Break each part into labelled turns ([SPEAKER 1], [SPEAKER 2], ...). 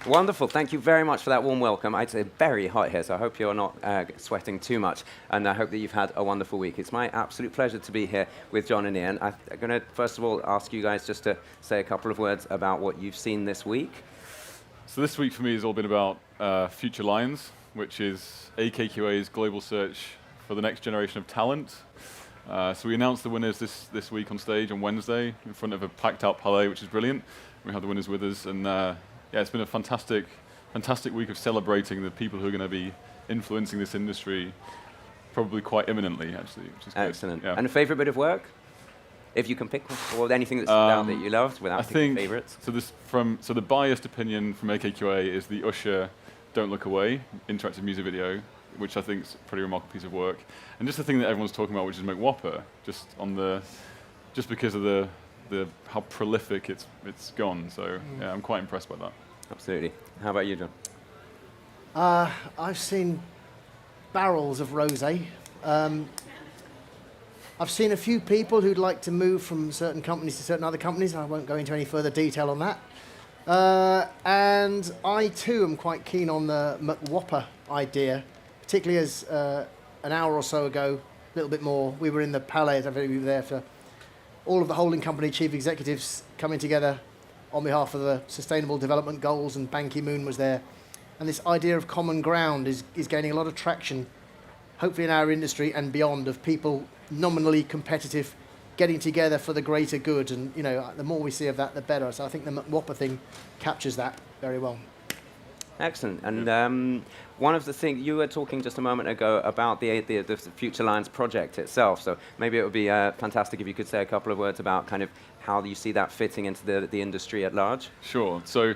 [SPEAKER 1] Wonderful. Thank you very much for that warm welcome. It's very hot here, so I hope you're not sweating too much, and I hope that you've had a wonderful week. It's my absolute pleasure to be here with John and Ian. I'm going to, first of all, ask you guys just to say a couple of words about what you've seen this week.
[SPEAKER 2] So this week for me has all been about Future Lions, which is AKQA's global search for the next generation of talent. So we announced the winners this week on stage on Wednesday in front of a packed-out Palais, which is brilliant. We had the winners with us, and yeah, it's been a fantastic week of celebrating the people who are going to be influencing this industry, probably quite imminently, actually, which is
[SPEAKER 1] Excellent.
[SPEAKER 2] good. Yeah.
[SPEAKER 1] And a favourite bit of work, if you can pick one, or anything that stood out that you loved without picking favourites.
[SPEAKER 2] So the biased opinion from AKQA is the Usher "Don't Look Away" interactive music video, which I think is a pretty remarkable piece of work, and just the thing that everyone's talking about, which is McWhopper, just because of the how prolific it's gone. So yeah, I'm quite impressed by that.
[SPEAKER 1] Absolutely. How about you, John?
[SPEAKER 3] I've seen barrels of rosé. I've seen a few people who'd like to move from certain companies to certain other companies. I won't go into any further detail on that. And I too am quite keen on the McWhopper idea, particularly as an hour or so ago, a little bit more, we were in the Palais. I think we were there for all of the holding company chief executives coming together on behalf of the Sustainable Development Goals, and Ban Ki-moon was there. And this idea of common ground is gaining a lot of traction, hopefully in our industry and beyond, of people nominally competitive getting together for the greater good. And you know, the more we see of that, the better. So I think the McWhopper thing captures that very well.
[SPEAKER 1] Excellent. And one of the things you were talking just a moment ago about the Future Lions project itself. So maybe it would be fantastic if you could say a couple of words about kind of how you see that fitting into the industry at large.
[SPEAKER 2] Sure. So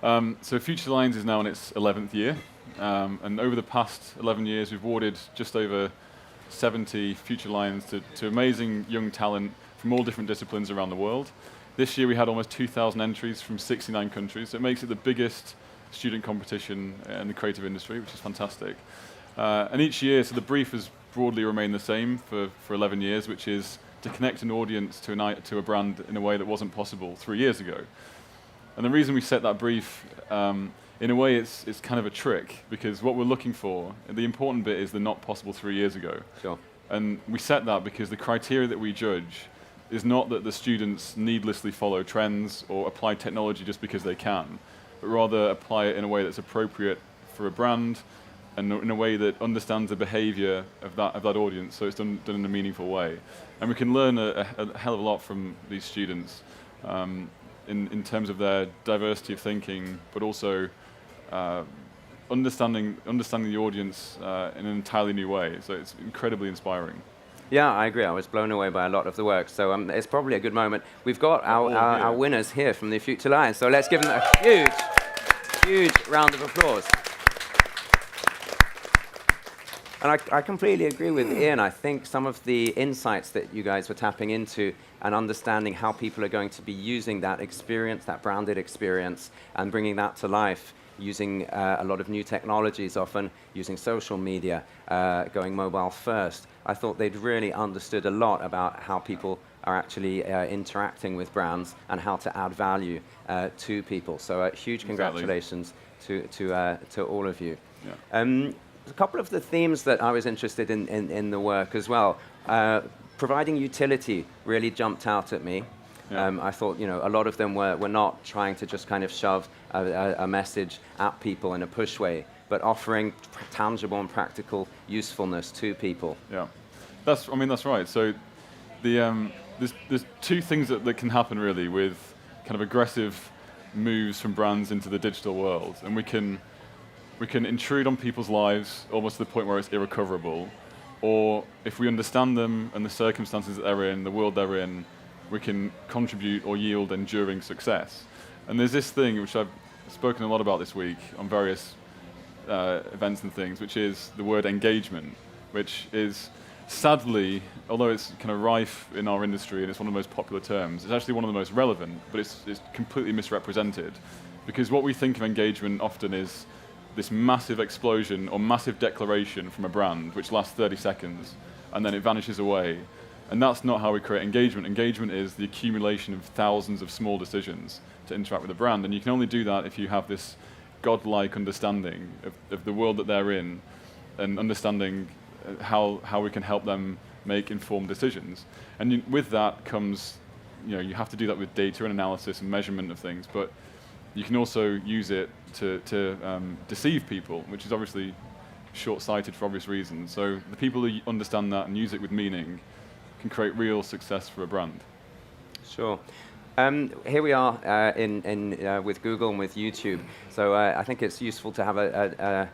[SPEAKER 2] Future Lions is now in its 11th year, and over the past 11 years, we've awarded just over 70 Future Lions to amazing young talent from all different disciplines around the world. This year, we had almost 2,000 entries from 69 countries. So it makes it the biggest student competition in the creative industry, which is fantastic. And each year, so the brief has broadly remained the same for 11 years, which is to connect an audience to a brand in a way that wasn't possible 3 years ago. And the reason we set that brief, in a way, it's kind of a trick, because what we're looking for, the important bit is the not possible 3 years ago.
[SPEAKER 1] Sure.
[SPEAKER 2] And we set that because the criteria that we judge is not that the students needlessly follow trends or apply technology just because they can, but rather apply it in a way that's appropriate for a brand and in a way that understands the behavior of that audience, so it's done in a meaningful way. And we can learn a hell of a lot from these students in terms of their diversity of thinking, but also understanding the audience in an entirely new way. So it's incredibly inspiring.
[SPEAKER 1] Yeah, I agree. I was blown away by a lot of the work. So it's probably a good moment. We've got our winners here from the Future Lions. So let's give them a huge round of applause. And I completely agree with Ian. I think some of the insights that you guys were tapping into and understanding how people are going to be using that experience, that branded experience, and bringing that to life using a lot of new technologies, often using social media, going mobile first. I thought they'd really understood a lot about how people are actually interacting with brands and how to add value to people. So huge congratulations to all of you.
[SPEAKER 2] Yeah.
[SPEAKER 1] A couple of the themes that I was interested in the work as well. Providing utility really jumped out at me. Yeah. I thought, a lot of them were not trying to just kind of shove a message at people in a push way, but offering tangible and practical usefulness to people.
[SPEAKER 2] Yeah, that's right. So there's two things that can happen really with kind of aggressive moves from brands into the digital world, and we can intrude on people's lives almost to the point where it's irrecoverable, or if we understand them and the circumstances that they're in, the world they're in, we can contribute or yield enduring success. And there's this thing which I've spoken a lot about this week on various events and things, which is the word engagement, which is sadly, although it's kind of rife in our industry and it's one of the most popular terms, it's actually one of the most relevant, but it's completely misrepresented. Because what we think of engagement often is this massive explosion or massive declaration from a brand which lasts 30 seconds and then it vanishes away. And that's not how we create engagement. Engagement is the accumulation of thousands of small decisions to interact with a brand, and you can only do that if you have this godlike understanding of the world that they're in, and understanding how we can help them make informed decisions. And with that comes, you have to do that with data and analysis and measurement of things, but you can also use it to deceive people, which is obviously short-sighted for obvious reasons. So the people who understand that and use it with meaning can create real success for a brand.
[SPEAKER 1] Sure. Here we are with Google and with YouTube. So I think it's useful to have a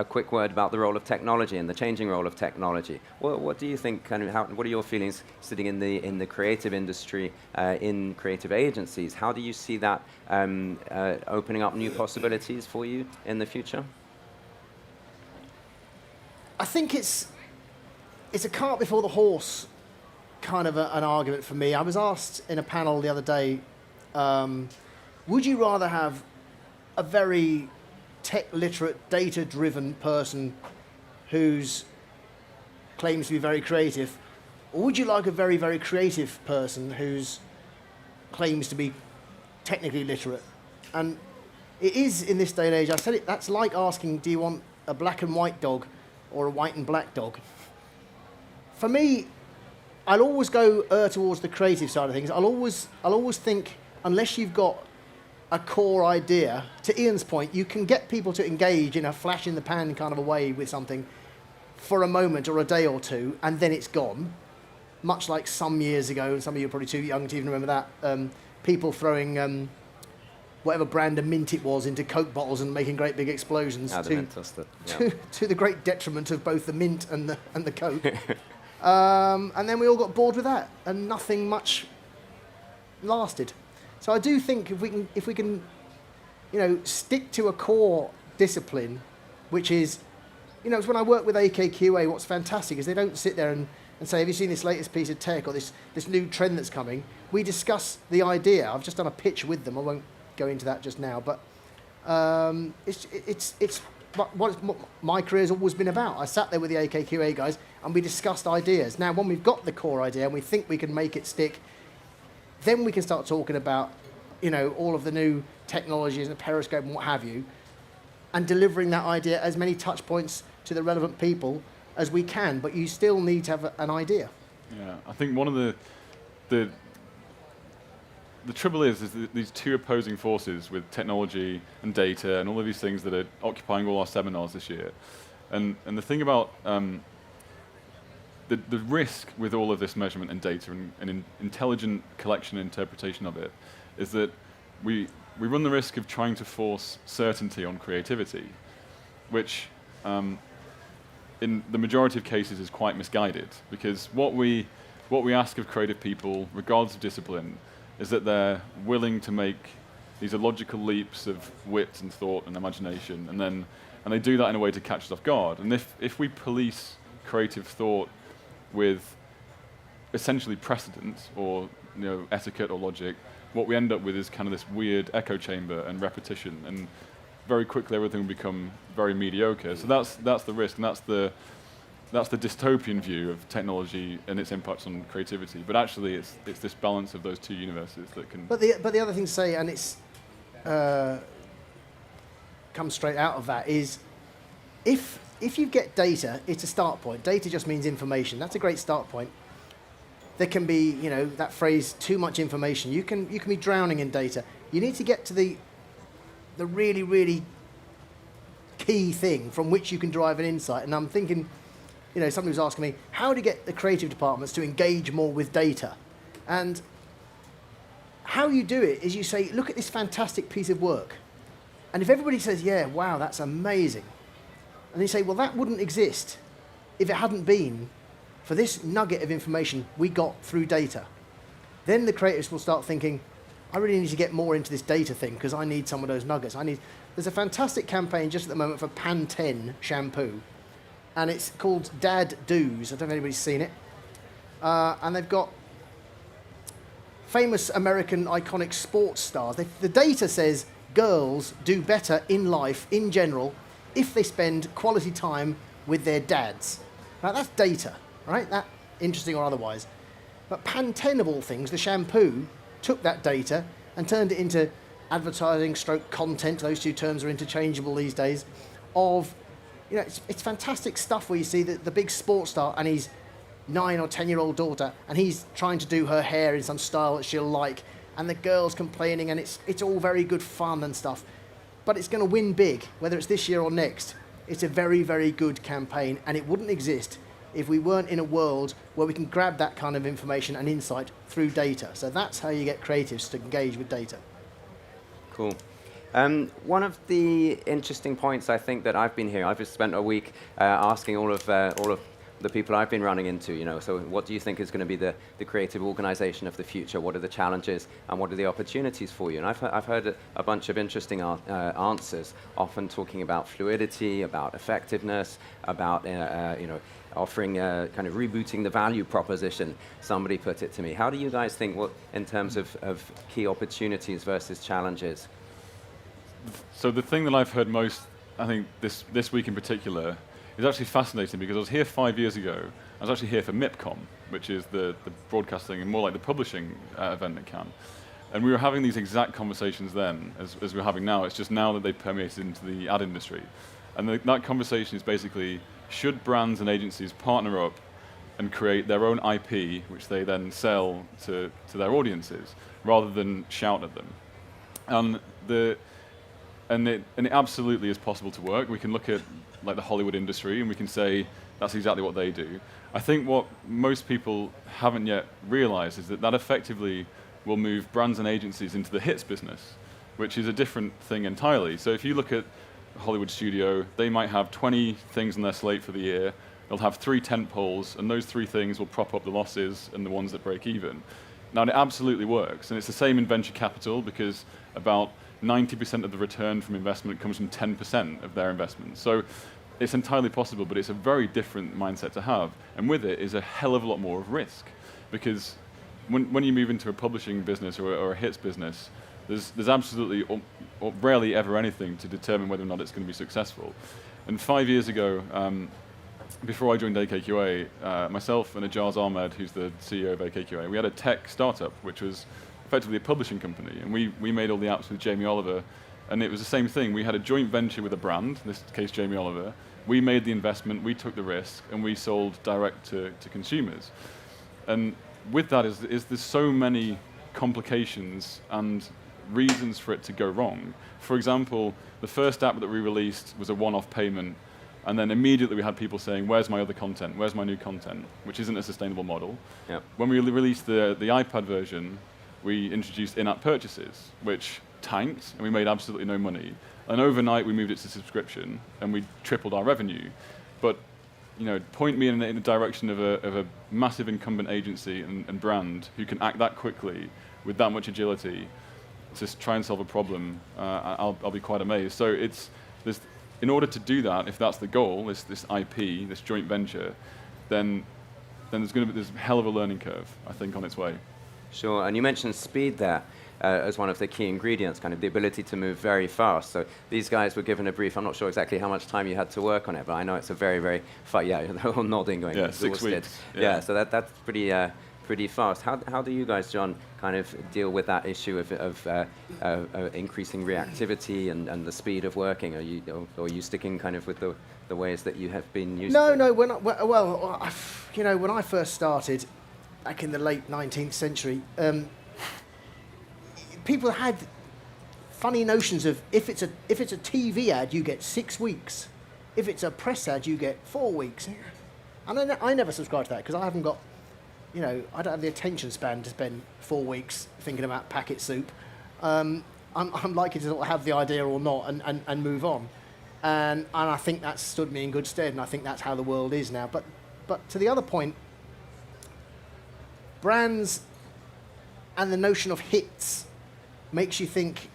[SPEAKER 1] quick word about the role of technology and the changing role of technology. What do you think? What are your feelings sitting in the creative industry, in creative agencies? How do you see that opening up new possibilities for you in the future?
[SPEAKER 3] I think it's a cart before the horse kind of an argument for me. I was asked in a panel the other day, would you rather have a very tech-literate, data-driven person who's claims to be very creative, or would you like a very, very creative person who's claims to be technically literate? And it is, in this day and age, I said it, that's like asking, do you want a black and white dog or a white and black dog? For me, I'll always go towards the creative side of things. I'll always think, unless you've got a core idea, to Ian's point, you can get people to engage in a flash in the pan kind of a way with something for a moment or a day or two, and then it's gone. Much like some years ago, and some of you are probably too young to even remember that, people throwing whatever brand of mint it was into Coke bottles and making great big explosions to the great detriment of both the mint and the Coke. And then we all got bored with that, and nothing much lasted. So I do think if we can, stick to a core discipline, which is, it's when I work with AKQA, what's fantastic is they don't sit there and say, have you seen this latest piece of tech or this new trend that's coming? We discuss the idea. I've just done a pitch with them. I won't go into that just now, but it's what my career has always been about. I sat there with the AKQA guys and we discussed ideas. Now, when we've got the core idea and we think we can make it stick, then we can start talking about, all of the new technologies and the periscope and what have you, and delivering that idea as many touch points to the relevant people as we can. But you still need to have an idea.
[SPEAKER 2] Yeah, I think one of the trouble is that these two opposing forces with technology and data and all of these things that are occupying all our seminars this year. And the thing about the risk with all of this measurement and data and intelligent collection and interpretation of it is that we run the risk of trying to force certainty on creativity, which in the majority of cases is quite misguided, because what we ask of creative people, regardless of discipline, is that they're willing to make these illogical leaps of wit and thought and imagination, and they do that in a way to catch us off guard. And if we police creative thought with essentially precedent or etiquette or logic, what we end up with is kind of this weird echo chamber and repetition, and very quickly everything will become very mediocre. So that's the risk, and that's the dystopian view of technology and its impacts on creativity. But actually, it's this balance of those two universes that can.
[SPEAKER 3] But the other thing to say, and it's comes straight out of that, is if you get data, it's a start point. Data just means information. That's a great start point. There can be, that phrase, too much information. You can be drowning in data. You need to get to the really, really key thing from which you can drive an insight. And I'm thinking, somebody was asking me, how do you get the creative departments to engage more with data? And how you do it is you say, look at this fantastic piece of work. And if everybody says, yeah, wow, that's amazing. And you say, well, that wouldn't exist if it hadn't been for this nugget of information we got through data. Then the creatives will start thinking, I really need to get more into this data thing because I need some of those nuggets. There's a fantastic campaign just at the moment for Pantene shampoo, and it's called Dad Do's. I don't know if anybody's seen it. And they've got famous American iconic sports stars. The data says girls do better in life in general if they spend quality time with their dads. Now that's data, right? That interesting or otherwise. But Pantene, of all things, the shampoo, took that data and turned it into advertising stroke content, those two terms are interchangeable these days, of, it's fantastic stuff where you see the big sports star and his 9 or 10-year-old daughter, and he's trying to do her hair in some style that she'll like, and the girl's complaining, and it's all very good fun and stuff. But it's going to win big, whether it's this year or next. It's a very, very good campaign, and it wouldn't exist if we weren't in a world where we can grab that kind of information and insight through data. So that's how you get creatives to engage with data.
[SPEAKER 1] Cool. One of the interesting points I think that I've been hearing, I've just spent a week asking all of the people I've been running into, so what do you think is going to be the creative organization of the future? What are the challenges and what are the opportunities for you? And I've heard a bunch of interesting answers, often talking about fluidity, about effectiveness, about offering kind of rebooting the value proposition. Somebody put it to me. How do you guys think, in terms of key opportunities versus challenges?
[SPEAKER 2] So the thing that I've heard most, I think this week in particular, is actually fascinating, because I was here 5 years ago. I was actually here for MIPCOM, which is the broadcasting and more like the publishing event at Cannes. And we were having these exact conversations then, as we're having now. It's just now that they've permeated into the ad industry. And that conversation is basically, should brands and agencies partner up and create their own IP, which they then sell to their audiences, rather than shout at them? And it absolutely is possible to work. We can look at like the Hollywood industry and we can say that's exactly what they do. I think what most people haven't yet realized is that effectively will move brands and agencies into the hits business, which is a different thing entirely. So if you look at a Hollywood studio, they might have 20 things on their slate for the year. They'll have 3 tent poles, and those 3 things will prop up the losses and the ones that break even. Now, it absolutely works, and it's the same in venture capital, because about 90% of the return from investment comes from 10% of their investment. So it's entirely possible, but it's a very different mindset to have. And with it is a hell of a lot more of risk, because when you move into a publishing business or a hits business, there's absolutely or rarely ever anything to determine whether or not it's going to be successful. And 5 years ago, before I joined AKQA, myself and Ajaz Ahmed, who's the CEO of AKQA, we had a tech startup, which was effectively a publishing company, and we made all the apps with Jamie Oliver, and it was the same thing. We had a joint venture with a brand, in this case Jamie Oliver. We made the investment, we took the risk, and we sold direct to consumers. And with that is there's so many complications and reasons for it to go wrong. For example, the first app that we released was a one-off payment, and then immediately we had people saying, where's my other content? Where's my new content? Which isn't a sustainable model. Yep. When we released the iPad version, we introduced in-app purchases, which tanked, and we made absolutely no money. And overnight, we moved it to subscription, and we tripled our revenue. But point me in the direction of a massive incumbent agency and brand who can act that quickly with that much agility to try and solve a problem. I'll be quite amazed. So in order to do that, if that's the goal, this IP, this joint venture, then there's a hell of a learning curve, I think, on its way.
[SPEAKER 1] Sure, and you mentioned speed there as one of the key ingredients, kind of the ability to move very fast. So these guys were given a brief. I'm not sure exactly how much time you had to work on it, but I know it's a very, very fast. Yeah, they're all nodding, going.
[SPEAKER 2] Yeah, 6 weeks.
[SPEAKER 1] Yeah, so that's pretty fast. How do you guys, John, kind of deal with that issue of increasing reactivity and the speed of working? Are you sticking kind of with the ways that you have been used to?
[SPEAKER 3] No. When I first started back in the late 19th century, people had funny notions of if it's a TV ad, you get 6 weeks. If it's a press ad, you get 4 weeks. And I never subscribe to that, because I haven't got, I don't have the attention span to spend 4 weeks thinking about packet soup. I'm likely to sort of have the idea or not and move on. And I think that's stood me in good stead, and I think that's how the world is now. But to the other point, brands and the notion of hits makes you think,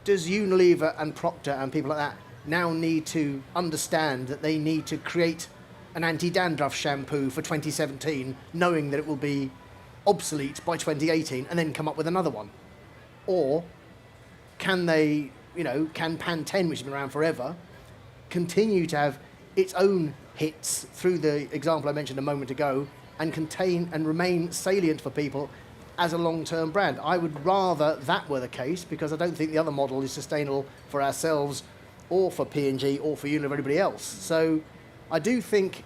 [SPEAKER 3] does Unilever and Procter and people like that now need to understand that they need to create an anti-dandruff shampoo for 2017, knowing that it will be obsolete by 2018, and then come up with another one? Or can they, can Pantene, which has been around forever, continue to have its own hits through the example I mentioned a moment ago, and contain and remain salient for people, as a long-term brand. I would rather that were the case, because I don't think the other model is sustainable for ourselves or for P&G or for Unilever or anybody else. So I do think,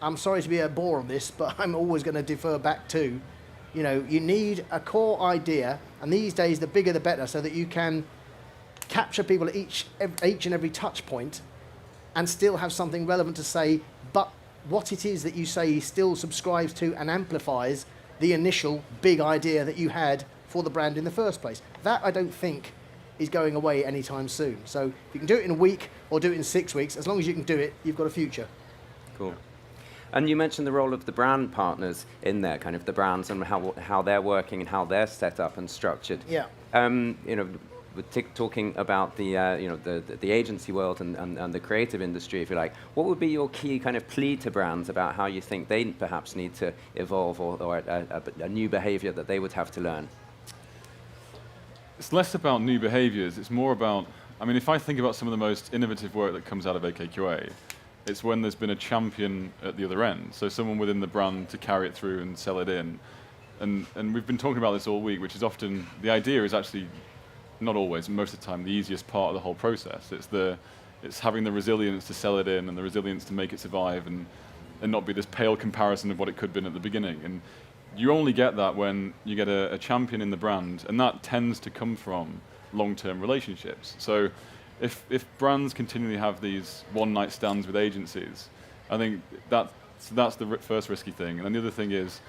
[SPEAKER 3] I'm sorry to be a bore on this, but I'm always going to defer back to, you need a core idea, and these days the bigger the better, so that you can capture people at each and every touch point and still have something relevant to say, but what it is that you say still subscribes to and amplifies the initial big idea that you had for the brand in the first place. That I don't think is going away anytime soon. So if you can do it in a week or do it in 6 weeks, as long as you can do it, you've got a future.
[SPEAKER 1] Cool. And you mentioned the role of the brand partners in there, kind of the brands and how they're working and how they're set up and structured.
[SPEAKER 3] Yeah.
[SPEAKER 1] We're talking about the agency world and the creative industry, if you like. What would be your key kind of plea to brands about how you think they perhaps need to evolve, or a new behavior that they would have to learn?
[SPEAKER 2] It's less about new behaviors. It's more about, if I think about some of the most innovative work that comes out of AKQA, it's when there's been a champion at the other end. So someone within the brand to carry it through and sell it in. And we've been talking about this all week, which is often, the idea is actually, not always, most of the time, the easiest part of the whole process. It's having the resilience to sell it in and the resilience to make it survive and not be this pale comparison of what it could have been at the beginning. And you only get that when you get a champion in the brand, and that tends to come from long-term relationships. So if brands continually have these one-night stands with agencies, I think that's the first risky thing. And then the other thing is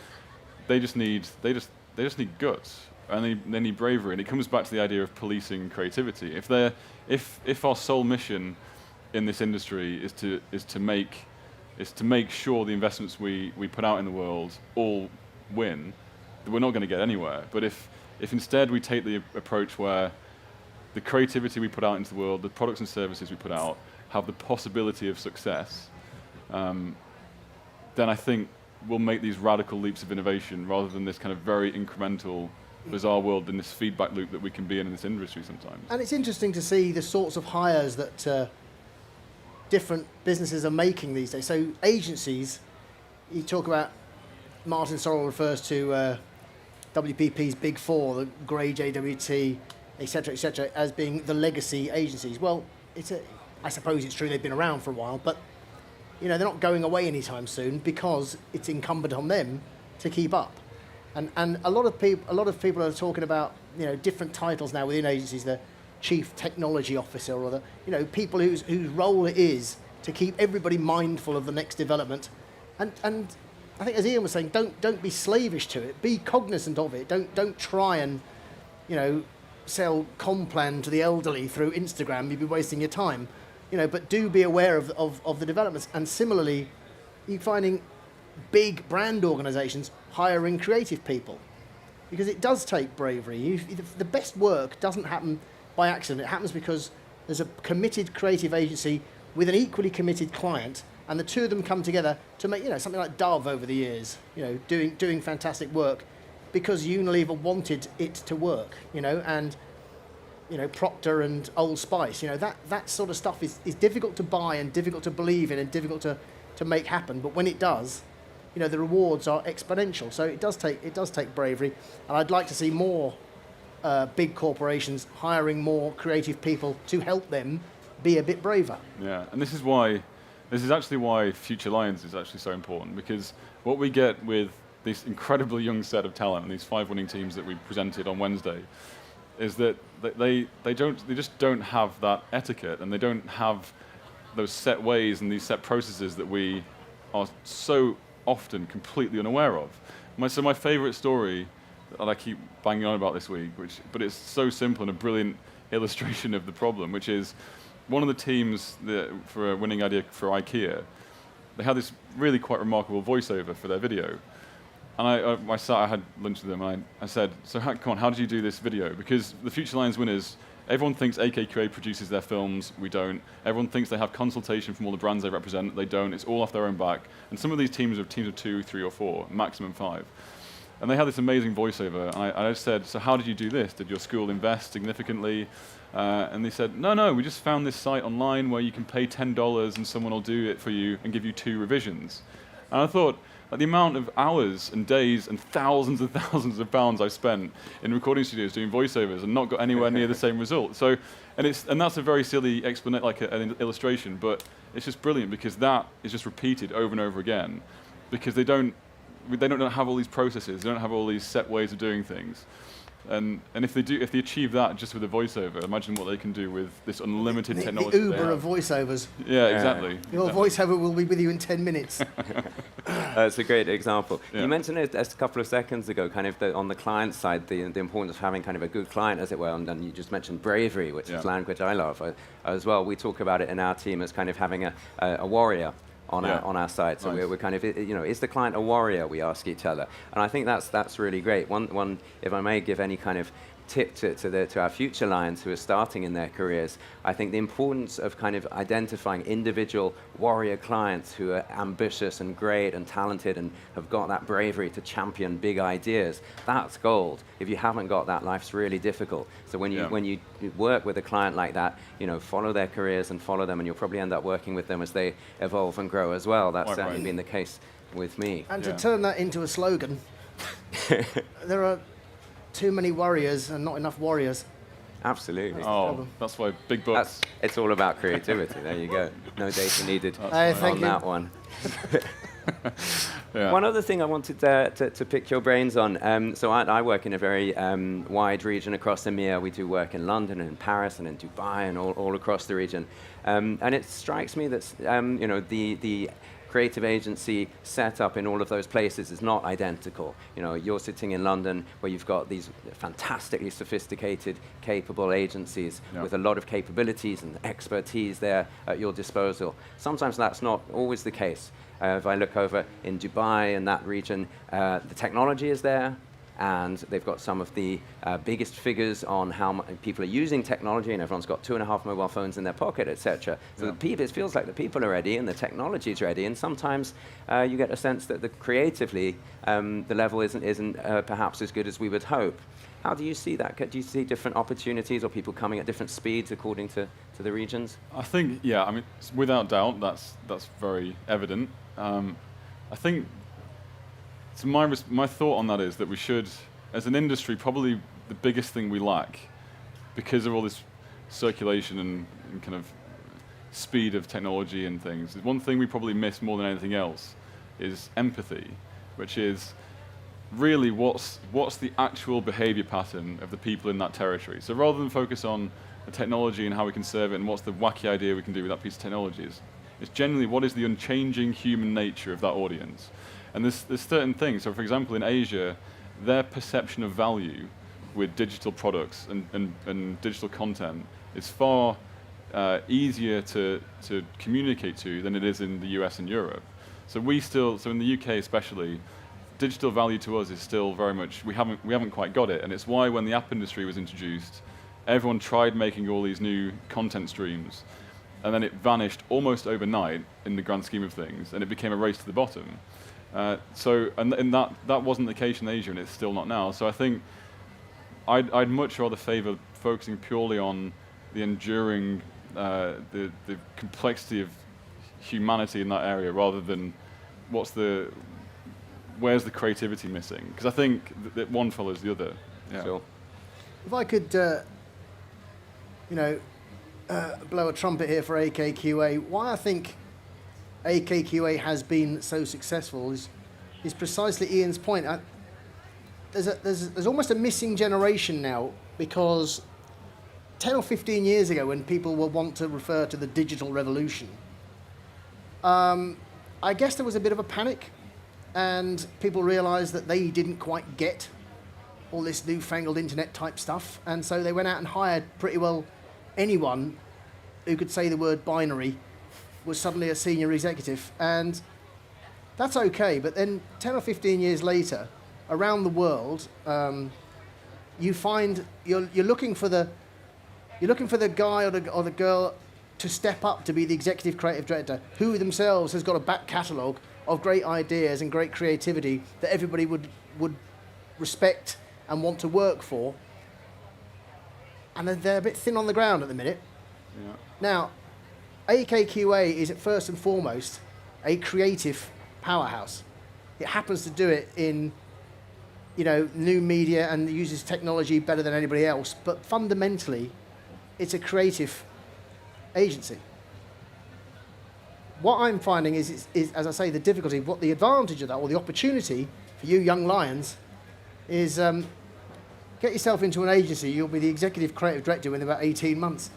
[SPEAKER 2] they just need guts. And they need bravery, and it comes back to the idea of policing creativity. If our sole mission in this industry is to make sure the investments we put out in the world all win, we're not going to get anywhere. But if instead we take the approach where the creativity we put out into the world, the products and services we put out, have the possibility of success, then I think we'll make these radical leaps of innovation rather than this kind of very incremental, bizarre world in this feedback loop that we can be in this industry sometimes. And
[SPEAKER 3] it's interesting to see the sorts of hires that different businesses are making these days. So agencies, you talk about, Martin Sorrell refers to WPP's Big Four, the Grey, JWT, etc., as being the legacy agencies. Well, I suppose it's true they've been around for a while, but they're not going away anytime soon, because it's incumbent on them to keep up. And a lot of people are talking about different titles now within agencies, the chief technology officer, or the people whose role it is to keep everybody mindful of the next development. And I think, as Ian was saying, don't be slavish to it. Be cognizant of it. Don't try and sell Complan to the elderly through Instagram. You'd be wasting your time. But do be aware of the developments. And similarly, you're finding big brand organisations hiring creative people, because it does take bravery. The best work doesn't happen by accident. It happens because there's a committed creative agency with an equally committed client, and the two of them come together to make something like Dove over the years, doing fantastic work because Unilever wanted it to work, and Procter and Old Spice, that sort of stuff is difficult to buy and difficult to believe in and difficult to make happen. But when it does, the rewards are exponential. So it does take bravery, and I'd like to see more big corporations hiring more creative people to help them be a bit braver.
[SPEAKER 2] Yeah, and this is actually why Future Lions is actually so important, because what we get with this incredibly young set of talent and these 5 winning teams that we presented on Wednesday is that they just don't have that etiquette, and they don't have those set ways and these set processes that we are so often completely unaware of. So my favourite story that I keep banging on about this week, but it's so simple and a brilliant illustration of the problem, which is one of the teams for a winning idea for IKEA, they had this really quite remarkable voiceover for their video. And I had lunch with them, and I said, so come on, how did you do this video? Because the Future Lions winners, everyone thinks AKQA produces their films, we don't. Everyone thinks they have consultation from all the brands they represent, they don't. It's all off their own back. And some of these teams are teams of 2, 3, or 4, maximum 5. And they had this amazing voiceover, and I just said, so how did you do this? Did your school invest significantly? And they said, no, we just found this site online where you can pay $10 and someone will do it for you and give you 2 revisions. And I thought, like, the amount of hours and days and thousands of pounds I've spent in recording studios doing voiceovers and not got anywhere near the same result. So, and that's a very silly explanation, like an illustration, but it's just brilliant because that is just repeated over and over again, because they don't have all these processes, they don't have all these set ways of doing things. And if they achieve that just with a voiceover, imagine what they can do with this unlimited technology.
[SPEAKER 3] The Uber of voiceovers.
[SPEAKER 2] Yeah, exactly.
[SPEAKER 3] Your voiceover will be with you in 10 minutes.
[SPEAKER 1] That's a great example.
[SPEAKER 2] Yeah.
[SPEAKER 1] You mentioned it a couple of seconds ago, kind of on the client side, the importance of having kind of a good client, as it were, and you just mentioned bravery, which is language I love as well. We talk about it in our team as kind of having a warrior on our side. So
[SPEAKER 2] nice.
[SPEAKER 1] we're kind of, is the client a warrior, we ask each other. And I think that's really great. One, if I may give any kind of tip to our future lions who are starting in their careers, I think the importance of kind of identifying individual warrior clients who are ambitious and great and talented and have got that bravery to champion big ideas, that's gold. If you haven't got that, life's really difficult. So when you work with a client like that, follow their careers and follow them, and you'll probably end up working with them as they evolve and grow as well. That's certainly been the case with me.
[SPEAKER 3] And to turn that into a slogan, there are too many warriors and not enough warriors.
[SPEAKER 1] Absolutely.
[SPEAKER 2] Oh, that's why big books.
[SPEAKER 1] It's all about creativity. There you go. No data needed
[SPEAKER 3] Thank
[SPEAKER 1] on
[SPEAKER 3] you.
[SPEAKER 1] that one.
[SPEAKER 2] Yeah.
[SPEAKER 1] One other thing I wanted to pick your brains on. So I work in a very wide region across EMEA. We do work in London and in Paris and in Dubai and all across the region. And it strikes me that the creative agency setup in all of those places is not identical. You're sitting in London where you've got these fantastically sophisticated, capable agencies with a lot of capabilities and expertise there at your disposal. Sometimes that's not always the case. If I look over in Dubai and that region, the technology is there, and they've got some of the biggest figures on how people are using technology, and everyone's got 2.5 mobile phones in their pocket, etc. So it feels like the people are ready and the technology is ready, and sometimes you get a sense that creatively the level isn't perhaps as good as we would hope. How do you see that? Do you see different opportunities or people coming at different speeds according to the regions?
[SPEAKER 2] I think, without doubt, that's very evident. I think, so my thought on that is that we should, as an industry, probably the biggest thing we lack, because of all this circulation and kind of speed of technology and things, one thing we probably miss more than anything else is empathy, which is really what's the actual behavior pattern of the people in that territory. So rather than focus on the technology and how we can serve it and what's the wacky idea we can do with that piece of technology, it's generally what is the unchanging human nature of that audience. And there's certain things. So for example, in Asia, their perception of value with digital products and digital content is far easier to communicate to than it is in the US and Europe. So in the UK especially, digital value to us is still very much, we haven't quite got it. And it's why when the app industry was introduced, everyone tried making all these new content streams, and then it vanished almost overnight in the grand scheme of things, and it became a race to the bottom. And that wasn't the case in Asia, and it's still not now. So I think I'd much rather favour focusing purely on the enduring, the complexity of humanity in that area, rather than where's the creativity missing? Because I think that one follows the other. Yeah.
[SPEAKER 1] Sure.
[SPEAKER 3] If I could, blow a trumpet here for AKQA, why I think AKQA has been so successful is precisely Ian's point. There's almost a missing generation now, because 10 or 15 years ago, when people will want to refer to the digital revolution, I guess there was a bit of a panic, and people realised that they didn't quite get all this newfangled internet type stuff, and so they went out and hired pretty well anyone who could say the word binary was suddenly a senior executive, and that's okay. But then 10 or 15 years later, around the world, you find you're looking for the guy or the girl to step up to be the executive creative director, who themselves has got a back catalogue of great ideas and great creativity that everybody would respect and want to work for. And they're a bit thin on the ground at the minute. Yeah. Now, AKQA is first and foremost a creative powerhouse. It happens to do it in, new media and uses technology better than anybody else. But fundamentally, it's a creative agency. What I'm finding is, as I say, the difficulty, what the advantage of that, or the opportunity for you young lions, is get yourself into an agency. You'll be the executive creative director within about 18 months.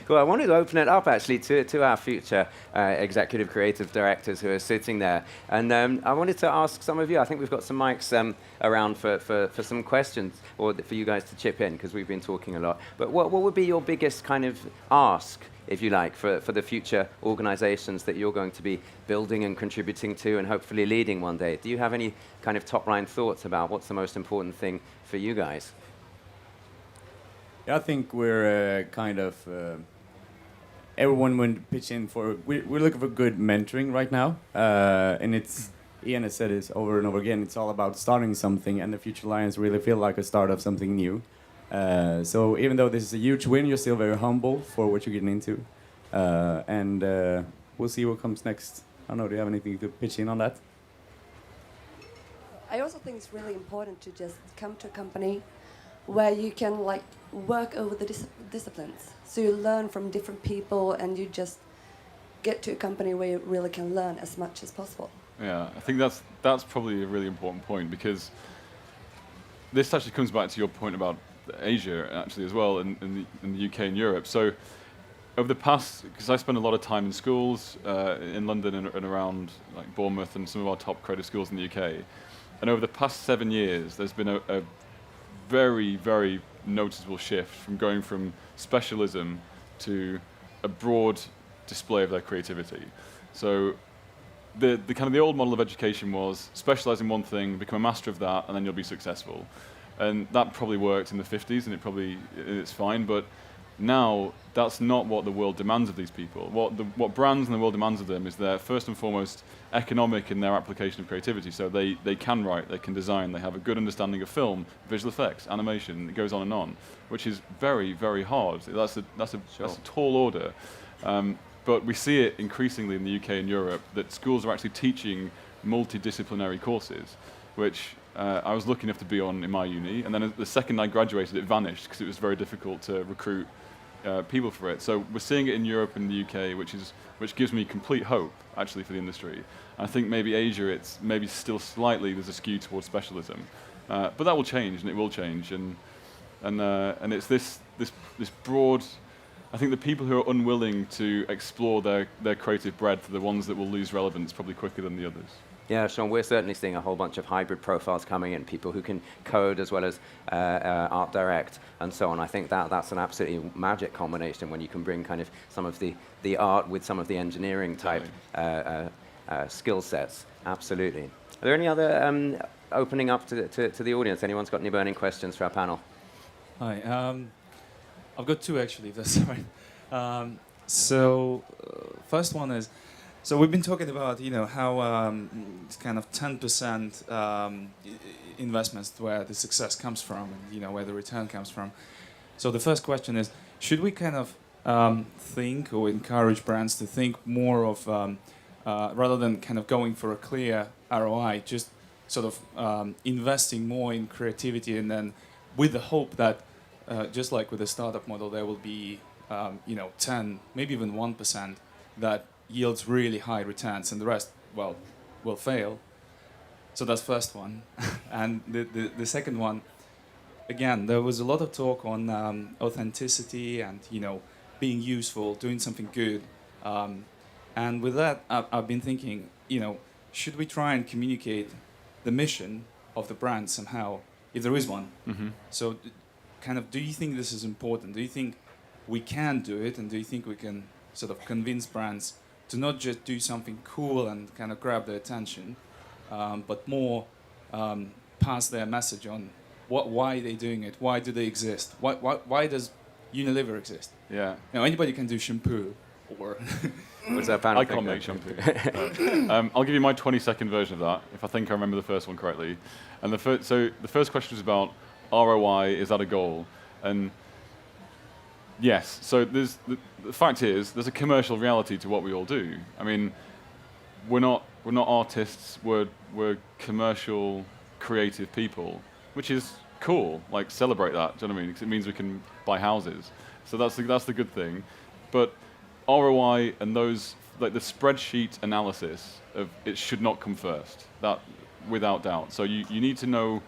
[SPEAKER 1] Well, I wanted to open it up actually to our future executive creative directors who are sitting there. And I wanted to ask some of you, I think we've got some mics around for some questions, or for you guys to chip in, because we've been talking a lot. But what would be your biggest kind of ask, if you like, for the future organizations that you're going to be building and contributing to and hopefully leading one day? Do you have any kind of top-line thoughts about what's the most important thing for you guys?
[SPEAKER 4] Yeah, I think we're everyone would pitch in for. We're looking for good mentoring right now, and it's Ian has said this over and over again. It's all about starting something, and the Future Lions really feel like a start of something new. So even though this is a huge win, you're still very humble for what you're getting into, and we'll see what comes next. I don't know. Do you have anything to pitch in on that?
[SPEAKER 5] I also think it's really important to just come to a company where you can work over the disciplines. So you learn from different people, and you just get to a company where you really can learn as much as possible.
[SPEAKER 2] Yeah, I think that's probably a really important point, because this actually comes back to your point about Asia actually as well, in the UK and Europe. So over the past, because I spend a lot of time in schools in London and around Bournemouth and some of our top creative schools in the UK, and over the past 7 years, there's been a very, very noticeable shift from going from specialism to a broad display of their creativity. So the kind of the old model of education was specialize in one thing, become a master of that, and then you'll be successful. And that probably worked in the 50s, and it's fine, but now that's not what the world demands of these people. What brands in the world demands of them is they're first and foremost economic in their application of creativity. So they can write, they can design, they have a good understanding of film, visual effects, animation, it goes on and on, which is very, very hard. That's a tall order. But we see it increasingly in the UK and Europe that schools are actually teaching multidisciplinary courses, which I was lucky enough to be on in my uni, and then the second I graduated, it vanished because it was very difficult to recruit people for it. So we're seeing it in Europe and the UK, which gives me complete hope actually for the industry. And I think maybe Asia, it's maybe still slightly there's a skew towards specialism, but that will change, and it will change, and it's this broad. I think the people who are unwilling to explore their creative breadth are the ones that will lose relevance probably quicker than the others.
[SPEAKER 1] Yeah, Sean, we're certainly seeing a whole bunch of hybrid profiles coming in, people who can code as well as art direct and so on. I think that's an absolutely magic combination when you can bring kind of some of the art with some of the engineering type skill sets. Absolutely. Are there any other opening up to the audience? Anyone's got any burning questions for our panel?
[SPEAKER 6] Hi. I've got two, actually, if that's all right. So first one is, so we've been talking about, how it's kind of 10% investments where the success comes from, and, where the return comes from. So the first question is, should we kind of think or encourage brands to think more of, rather than kind of going for a clear ROI, just sort of investing more in creativity, and then with the hope that just like with the startup model, there will be, 10, maybe even 1% that yields really high returns, and the rest, will fail. So that's first one. And the second one, again, there was a lot of talk on authenticity and, being useful, doing something good. And with that, I've been thinking, should we try and communicate the mission of the brand somehow, if there is one? Mm-hmm. So kind of, do you think this is important? Do you think we can do it? And do you think we can sort of convince brands to not just do something cool and kind of grab their attention, but more pass their message on why they're doing it, why do they exist, why does Unilever exist?
[SPEAKER 2] Yeah.
[SPEAKER 6] Anybody can do shampoo, or
[SPEAKER 1] What's that panel
[SPEAKER 2] I can't make shampoo. I'll give you my 20-second version of that, if I think I remember the first one correctly. And so the first question was about ROI, is that a goal? And Yes. So the fact is, there's a commercial reality to what we all do. I mean, we're not artists. We're commercial, creative people, which is cool. Like, celebrate that. Do you know what I mean? 'Cause it means we can buy houses. So that's the good thing. But ROI and those, like, the spreadsheet analysis of it should not come first. That, without doubt. So you need to know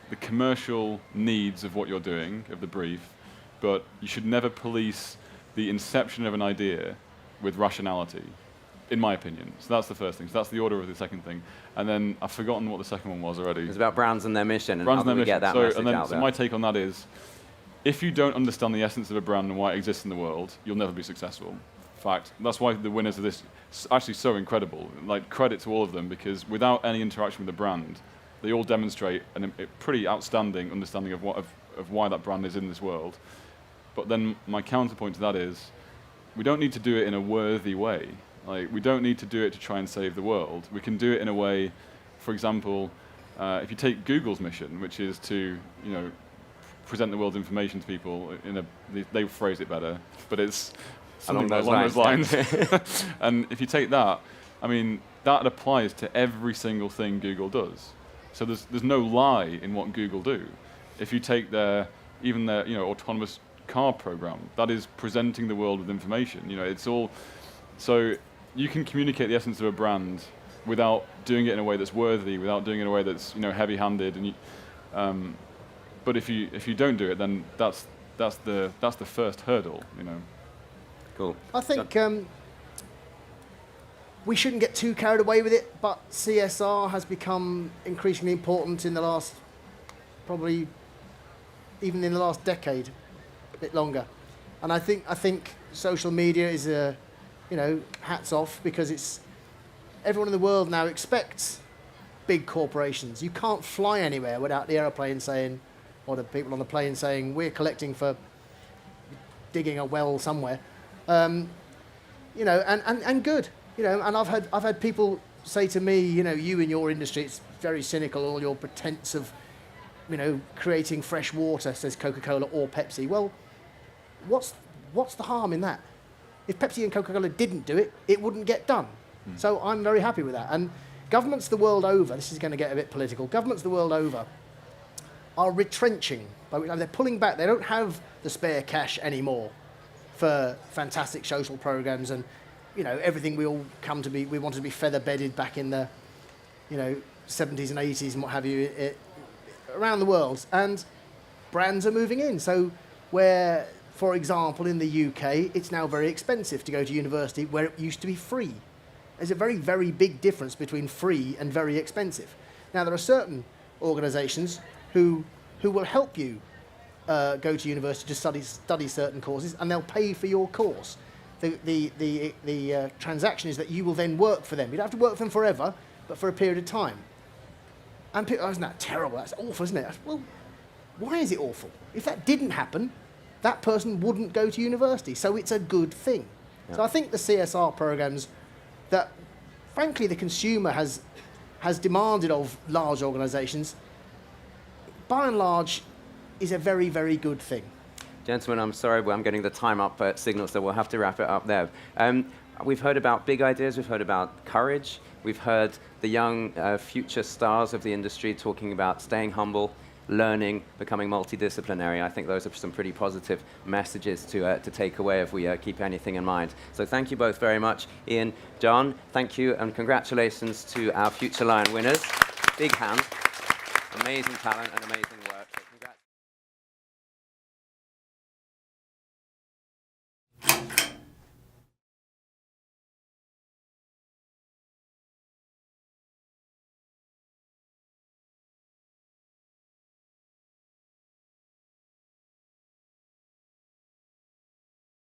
[SPEAKER 2] the commercial needs of what you're doing, of the brief, but you should never police the inception of an idea with rationality, in my opinion. So that's the first thing. So that's the order of the second thing. And then I've forgotten what the second one was already.
[SPEAKER 1] It's about brands and their mission, and
[SPEAKER 2] Brands
[SPEAKER 1] how do
[SPEAKER 2] and
[SPEAKER 1] we
[SPEAKER 2] their
[SPEAKER 1] get that
[SPEAKER 2] mission.
[SPEAKER 1] message out
[SPEAKER 2] So
[SPEAKER 1] there.
[SPEAKER 2] my take on that is, if you don't understand the essence of a brand and why it exists in the world, you'll never be successful. Fact. That's why the winners of this actually so incredible. Like, credit to all of them, because without any interaction with the brand, they all demonstrate a pretty outstanding understanding of why that brand is in this world. But then my counterpoint to that is, we don't need to do it in a worthy way. Like, we don't need to do it to try and save the world. We can do it in a way, for example, if you take Google's mission, which is to, present the world's information to people they phrase it better, but it's something along those lines. And if you take that, I mean, that applies to every single thing Google does. So there's no lie in what Google do. If you take even their autonomous car program, that is presenting the world with information. It's all, so you can communicate the essence of a brand without doing it in a way that's worthy, without doing it in a way that's heavy-handed. And but if you don't do it, then that's the first hurdle.
[SPEAKER 1] Cool.
[SPEAKER 3] I think we shouldn't get too carried away with it, but CSR has become increasingly important in the last, probably even in the last decade, a bit longer. And I think social media is hats off, because it's everyone in the world now expects big corporations. You can't fly anywhere without the aeroplane saying, or the people on the plane saying, we're collecting for digging a well somewhere. And good. And I've had people say to me, you in your industry, it's very cynical, all your pretense of, creating fresh water, says Coca-Cola or Pepsi. Well, what's the harm in that? If Pepsi and Coca-Cola didn't do it, it wouldn't get done. So I'm very happy with that. And governments the world over, this is going to get a bit political, governments the world over are retrenching. They're pulling back. They don't have the spare cash anymore for fantastic social programs and everything we all we wanted to be feather bedded back in the 70s and 80s and what have you around the world. And brands are moving in. So where, for example, in the UK, it's now very expensive to go to university where it used to be free. There's a very, very big difference between free and very expensive. Now, there are certain organisations who will help you go to university to study certain courses, and they'll pay for your course. The transaction is that you will then work for them. You don't have to work for them forever, but for a period of time. And people, isn't that terrible? That's awful, isn't it? Well, why is it awful? If that didn't happen, that person wouldn't go to university. So it's a good thing. Yeah. So I think the CSR programs that, frankly, the consumer has demanded of large organisations, by and large, is a very, very good thing.
[SPEAKER 1] Gentlemen, I'm sorry, but I'm getting the time up signal, so we'll have to wrap it up there. We've heard about big ideas, we've heard about courage, we've heard the young future stars of the industry talking about staying humble, learning, becoming multidisciplinary. I think those are some pretty positive messages to take away if we keep anything in mind. So thank you both very much. Ian, John, thank you, and congratulations to our Future Lion winners. Big hand. Amazing talent and amazing work.